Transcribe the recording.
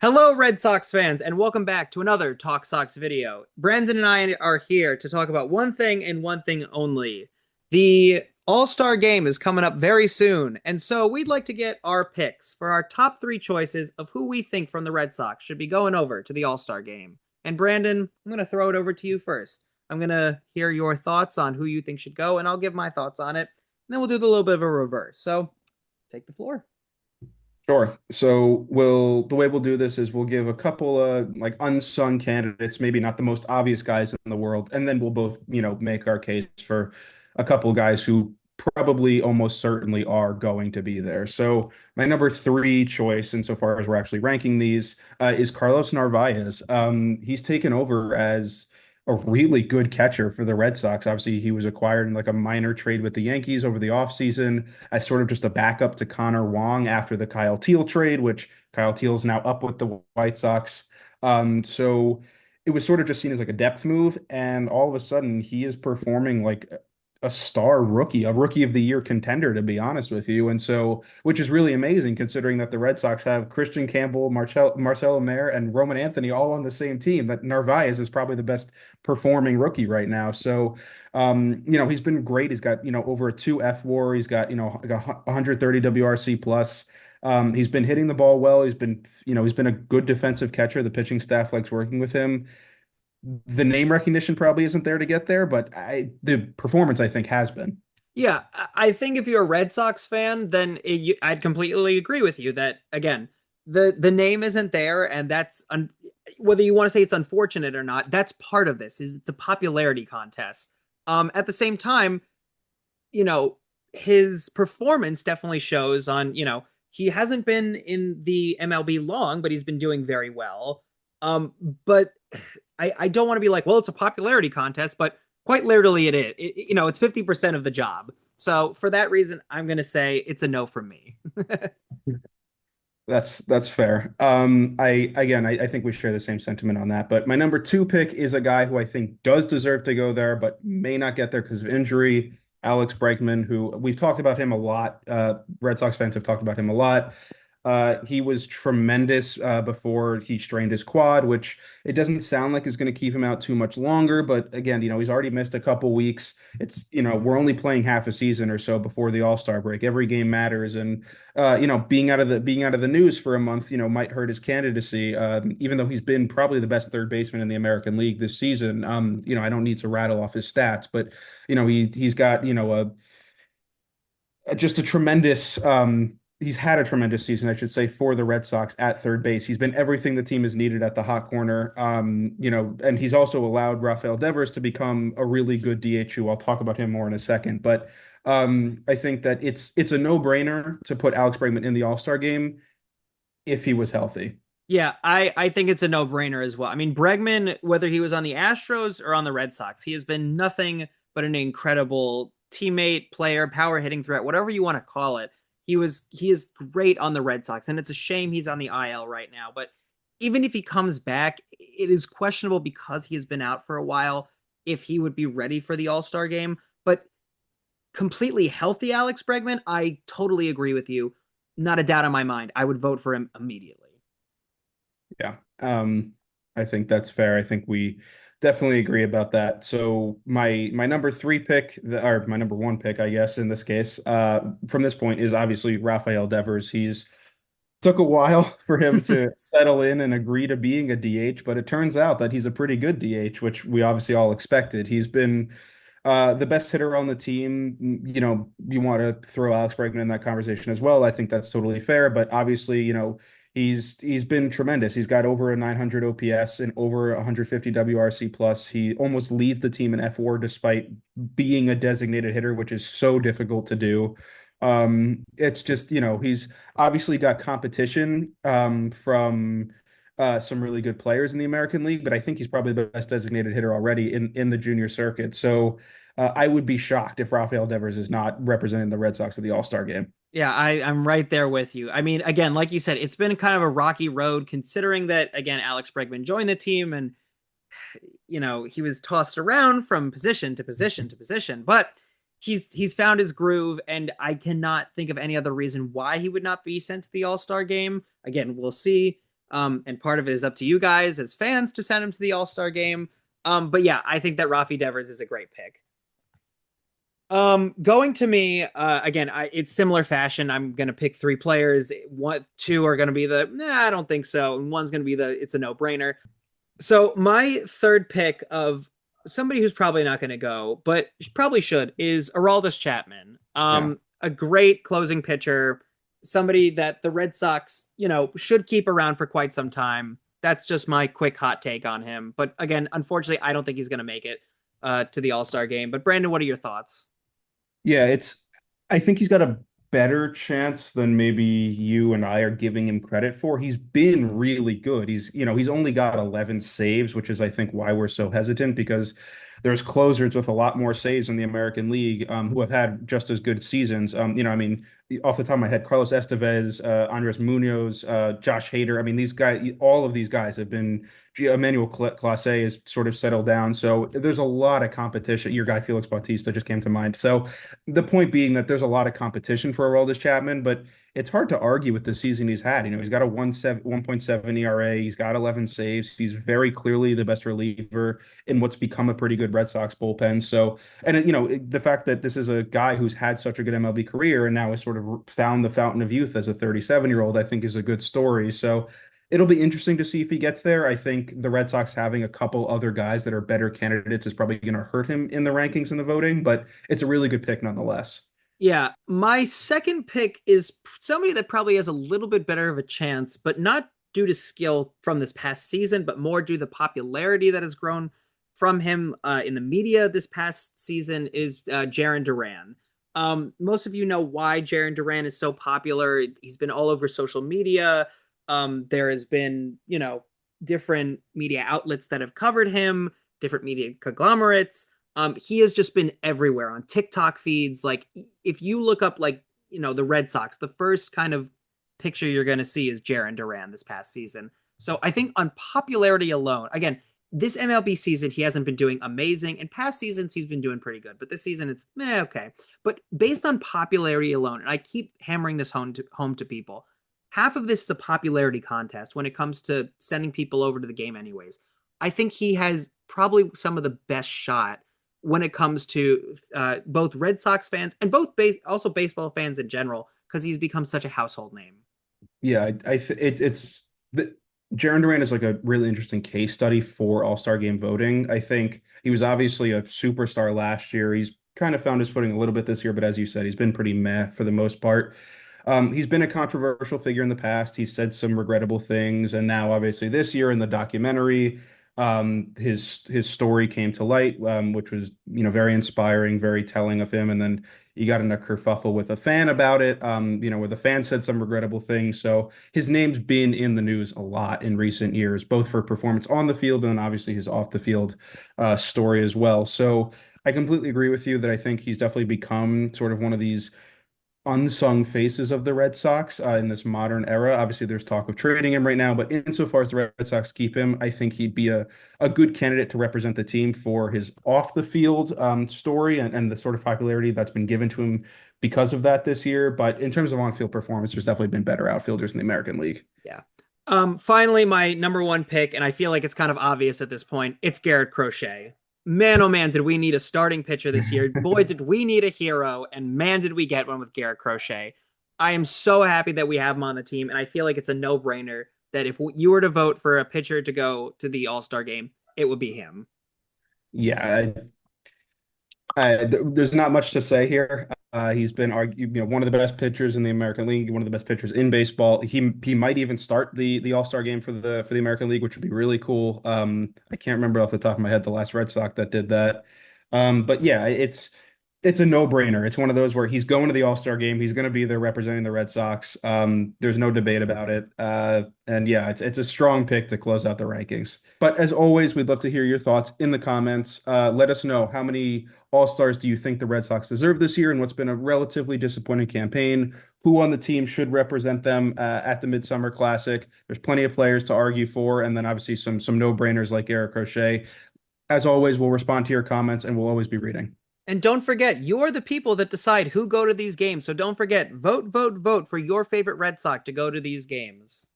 Hello, Red Sox fans, and welcome back to another Talk Sox video. Brandon and I are here to talk about one thing and one thing only. The All-Star Game is coming up very soon, and so we'd like to get our picks for our top three choices of who we think from the Red Sox should be going over to the All-Star Game. And Brandon, I'm going to throw it over to you first. I'm going to hear your thoughts on who you think should go, and I'll give my thoughts on it. And then we'll do the little bit of a reverse. So take the floor. Sure. So the way we'll do this is we'll give a couple of like unsung candidates, maybe not the most obvious guys in the world, and then we'll both, make our case for a couple of guys who probably almost certainly are going to be there. So my number three choice, insofar as we're actually ranking these, is Carlos Narvaez. He's taken over as a really good catcher for the Red Sox. Obviously, he was acquired in like a minor trade with the Yankees over the offseason as sort of just a backup to Connor Wong after the Kyle Teal trade, which Kyle Teal is now up with the White Sox. So it was sort of just seen as like a depth move, and all of a sudden he is performing like a star rookie, a rookie of the year contender, to be honest with you. And so, which is really amazing considering that the Red Sox have Christian Campbell, Marcelo Mayer, and Roman Anthony all on the same team. That Narvaez is probably the best performing rookie right now. So, he's been great. He's got, over a 2 WAR. He's got, like a 130 WRC plus. He's been hitting the ball well. He's been a good defensive catcher. The pitching staff likes working with him. The name recognition probably isn't there to get there, but the performance I think has been. Yeah, I think if you're a Red Sox fan, then I'd completely agree with you that again, the name isn't there, and whether you want to say it's unfortunate or not, that's part of this. Is it's a popularity contest. At the same time, you know, his performance definitely shows on, he hasn't been in the MLB long, but he's been doing very well. But I don't want to be like, well, it's a popularity contest, but quite literally it is. It's 50% of the job. So for that reason, I'm going to say it's a no from me. That's fair. I think we share the same sentiment on that. But my number two pick is a guy who I think does deserve to go there, but may not get there because of injury. Alex Bregman, who we've talked about him a lot. Red Sox fans have talked about him a lot. He was tremendous before he strained his quad, which it doesn't sound like is going to keep him out too much longer. But again, he's already missed a couple weeks. We're only playing half a season or so before the All-Star break. Every game matters, and being out of the news for a month, might hurt his candidacy. Even though he's been probably the best third baseman in the American League this season. I don't need to rattle off his stats, but he's got just a tremendous he's had a tremendous season, I should say, for the Red Sox at third base. He's been everything the team has needed at the hot corner. And he's also allowed Rafael Devers to become a really good DH who I'll talk about him more in a second. But I think that it's a no-brainer to put Alex Bregman in the All-Star game if he was healthy. Yeah, I think it's a no-brainer as well. I mean, Bregman, whether he was on the Astros or on the Red Sox, he has been nothing but an incredible teammate, player, power hitting threat, whatever you want to call it. He is great on the Red Sox, and it's a shame he's on the IL right now. But even if he comes back, it is questionable because he has been out for a while if he would be ready for the All-Star game. But completely healthy Alex Bregman, I totally agree with you. Not a doubt in my mind. I would vote for him immediately. Yeah. I think that's fair. I think we definitely agree about that. So my number three pick, or my number one pick, I guess, in this case, from this point is obviously Rafael Devers. He's took a while for him to settle in and agree to being a DH, but it turns out that he's a pretty good DH, which we obviously all expected. He's been the best hitter on the team. You want to throw Alex Bregman in that conversation as well. I think that's totally fair, but obviously, he's been tremendous. He's got over a 900 OPS and over 150 WRC plus. He almost leads the team in F4 despite being a designated hitter, which is so difficult to do. It's just, he's obviously got competition from some really good players in the American League, but I think he's probably the best designated hitter already in the junior circuit. So I would be shocked if Rafael Devers is not representing the Red Sox at the All-Star game. Yeah, I'm right there with you. I mean, again, like you said, it's been kind of a rocky road considering that, again, Alex Bregman joined the team and, he was tossed around from position to position to position, but he's found his groove, and I cannot think of any other reason why he would not be sent to the All-Star game. Again, we'll see. And part of it is up to you guys as fans to send him to the All-Star game. But yeah, I think that Rafi Devers is a great pick. Going to me, again, it's similar fashion. I'm gonna pick three players. One, two are gonna be the, nah, I don't think so, and one's gonna be the, it's a no-brainer. So my third pick of somebody who's probably not gonna go, but probably should, is Aroldis Chapman. Yeah. A great closing pitcher, somebody that the Red Sox, should keep around for quite some time. That's just my quick hot take on him. But again, unfortunately, I don't think he's gonna make it to the All-Star game. But Brandon, what are your thoughts? Yeah, I think he's got a better chance than maybe you and I are giving him credit for. He's been really good. He's only got 11 saves, which is I think why we're so hesitant because there's closers with a lot more saves in the American League who have had just as good seasons. I mean, off the top of my head, Carlos Estevez, Andres Munoz, Josh Hader. I mean, these guys, all of these guys have been. Emmanuel Clase is sort of settled down, so there's a lot of competition. Your guy Felix Bautista just came to mind. So the point being that there's a lot of competition for Aroldis Chapman, but it's hard to argue with the season he's had. He's got a 1.7 ERA. He's got 11 saves. He's very clearly the best reliever in what's become a pretty good Red Sox bullpen. So, and the fact that this is a guy who's had such a good MLB career and now has sort of found the fountain of youth as a 37-year-old, I think is a good story. So it'll be interesting to see if he gets there. I think the Red Sox having a couple other guys that are better candidates is probably going to hurt him in the rankings and the voting, but it's a really good pick nonetheless. Yeah, my second pick is somebody that probably has a little bit better of a chance, but not due to skill from this past season, but more due to the popularity that has grown from him in the media this past season is Jarren Duran. Most of you know why Jarren Duran is so popular. He's been all over social media. There has been, different media outlets that have covered him, different media conglomerates. He has just been everywhere on TikTok feeds. Like if you look up the Red Sox, the first kind of picture you're going to see is Jarren Duran this past season. So I think on popularity alone, again, this MLB season he hasn't been doing amazing. In past seasons he's been doing pretty good, but this season it's okay. But based on popularity alone, and I keep hammering this home to people, half of this is a popularity contest when it comes to sending people over to the game anyways. I think he has probably some of the best shot when it comes to both Red Sox fans and also baseball fans in general, because he's become such a household name. Yeah, it's the Jarren Duran is like a really interesting case study for All-Star Game voting. I think he was obviously a superstar last year. He's kind of found his footing a little bit this year, but as you said, he's been pretty meh for the most part. He's been a controversial figure in the past. He's said some regrettable things, and now obviously this year in the documentary, his story came to light, which was very inspiring, very telling of him. And then he got in a kerfuffle with a fan about it, where the fan said some regrettable things. So his name's been in the news a lot in recent years, both for performance on the field and obviously his off the field story as well. So I completely agree with you that I think he's definitely become sort of one of these unsung faces of the Red Sox in this modern era. Obviously, there's talk of trading him right now, but insofar as the Red Sox keep him, I think he'd be a good candidate to represent the team for his off the field story and the sort of popularity that's been given to him because of that this year. But in terms of on field performance, there's definitely been better outfielders in the American League. Yeah. Finally, my number one pick, and I feel like it's kind of obvious at this point, it's Garrett Crochet. Man, oh man, did we need a starting pitcher this year? Boy, did we need a hero, and man, did we get one with Garrett Crochet. I am so happy that we have him on the team, and I feel like it's a no-brainer that if you were to vote for a pitcher to go to the All-Star game, it would be him. Yeah, there's not much to say here. He's been argued, one of the best pitchers in the American League, one of the best pitchers in baseball. He might even start the All-Star game for the American League, which would be really cool. I can't remember off the top of my head the last Red Sox that did that. But yeah, it's a no-brainer. It's one of those where he's going to the All-Star game. He's going to be there representing the Red Sox. There's no debate about it. And yeah, it's a strong pick to close out the rankings. But as always, we'd love to hear your thoughts in the comments. Let us know how many All-Stars do you think the Red Sox deserve this year and what's been a relatively disappointing campaign. Who on the team should represent them at the Midsummer Classic? There's plenty of players to argue for, and then obviously some no-brainers like Eric Crochet. As always, we'll respond to your comments and we'll always be reading. And don't forget, you're the people that decide who go to these games. So don't forget, vote, vote, vote for your favorite Red Sox to go to these games.